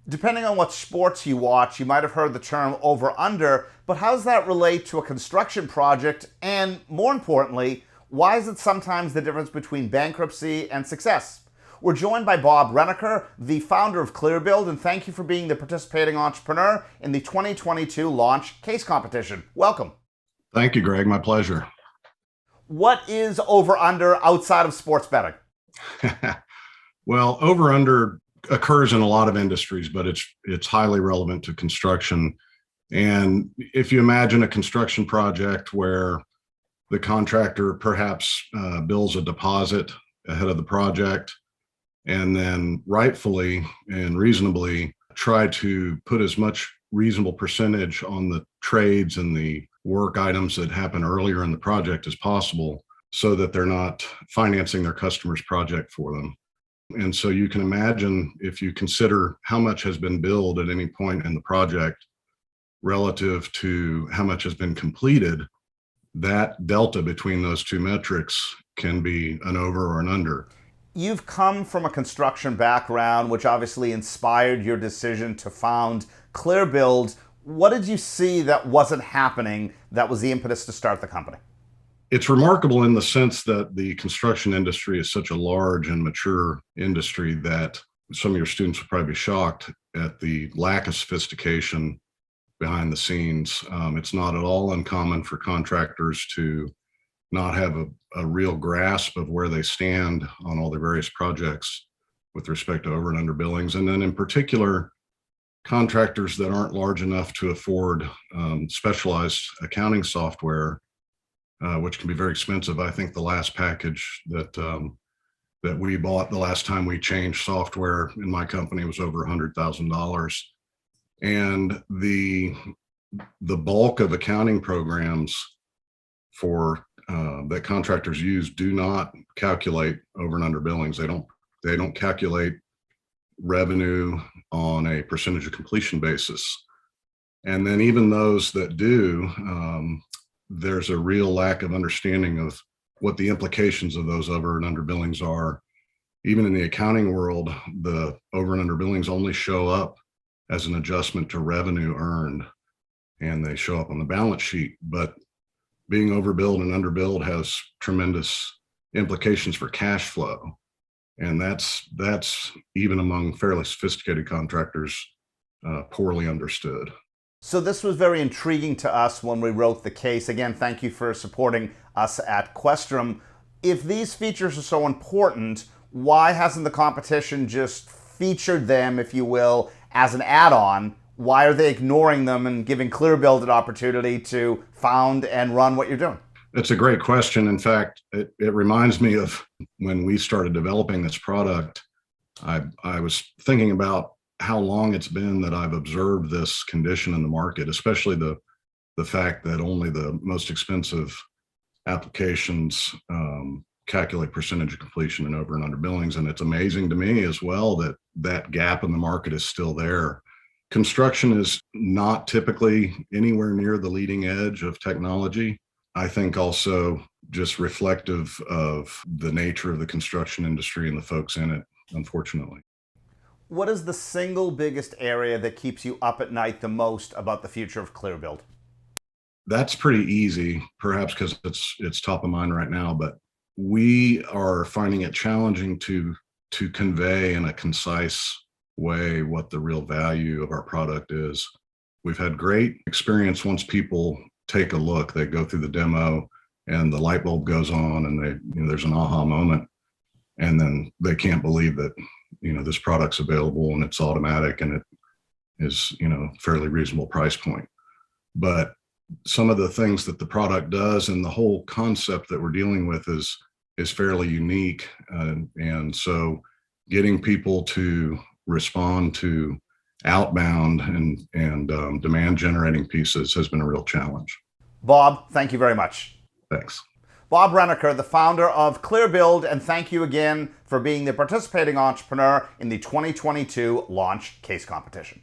Depending on what sports you watch, you might have heard the term over-under, but how does that relate to a construction project? And more importantly, why is it sometimes the difference between bankruptcy and success? We're joined by Bob Renneker, the founder of ClearBuild, and thank you for being the participating entrepreneur in the 2022 Launch Case Competition. Welcome. Thank you, Greg. My pleasure. What is over-under outside of sports betting? Well, over-under occurs in a lot of industries, but it's highly relevant to construction. And if you imagine a construction project where the contractor perhaps bills a deposit ahead of the project, and then rightfully and reasonably try to put as much reasonable percentage on the trades and the work items that happen earlier in the project as possible, so that they're not financing their customer's project for them. And so you can imagine, if you consider how much has been billed at any point in the project relative to how much has been completed, that delta between those two metrics can be an over or an under. You've come from a construction background, which obviously inspired your decision to found ClearBuild. What did you see that wasn't happening that was the impetus to start the company? It's remarkable in the sense that the construction industry is such a large and mature industry that some of your students will probably be shocked at the lack of sophistication behind the scenes. It's not at all uncommon for contractors to not have a real grasp of where they stand on all the various projects with respect to over and under billings. And then in particular, contractors that aren't large enough to afford specialized accounting software, which can be very expensive. I think the last package that we bought the last time we changed software in my company was over $100,000. And the bulk of accounting programs for that contractors use do not calculate over and under billings. They don't calculate revenue on a percentage of completion basis. And then even those that do, there's a real lack of understanding of what the implications of those over and under billings are. Even in the accounting world, the over and under billings only show up as an adjustment to revenue earned, and they show up on the balance sheet. But being overbilled and underbilled has tremendous implications for cash flow. And that's even among fairly sophisticated contractors, poorly understood. So this was very intriguing to us when we wrote the case. Again, thank you for supporting us at Questrom. If these features are so important, why hasn't the competition just featured them, if you will, as an add-on? Why are they ignoring them and giving ClearBuild an opportunity to found and run what you're doing? It's a great question. In fact, it reminds me of when we started developing this product. I was thinking about how long it's been that I've observed this condition in the market, especially the fact that only the most expensive applications calculate percentage of completion and over and under billings. And it's amazing to me as well that that gap in the market is still there. Construction is not typically anywhere near the leading edge of technology. I think also just reflective of the nature of the construction industry and the folks in it, unfortunately. What is the single biggest area that keeps you up at night the most about the future of ClearBuild? That's pretty easy, perhaps because it's top of mind right now, but we are finding it challenging to convey in a concise way what the real value of our product is. We've had great experience once people take a look, they go through the demo and the light bulb goes on and there's an aha moment, and then they can't believe that this product's available and it's automatic and it is fairly reasonable price point. But some of the things that the product does and the whole concept that we're dealing with is fairly unique, and so getting people to respond to outbound and demand generating pieces has been a real challenge. Bob, thank you very much. Thanks. Bob Renneker, the founder of ClearBuild, and thank you again for being the participating entrepreneur in the 2022 Launch Case Competition.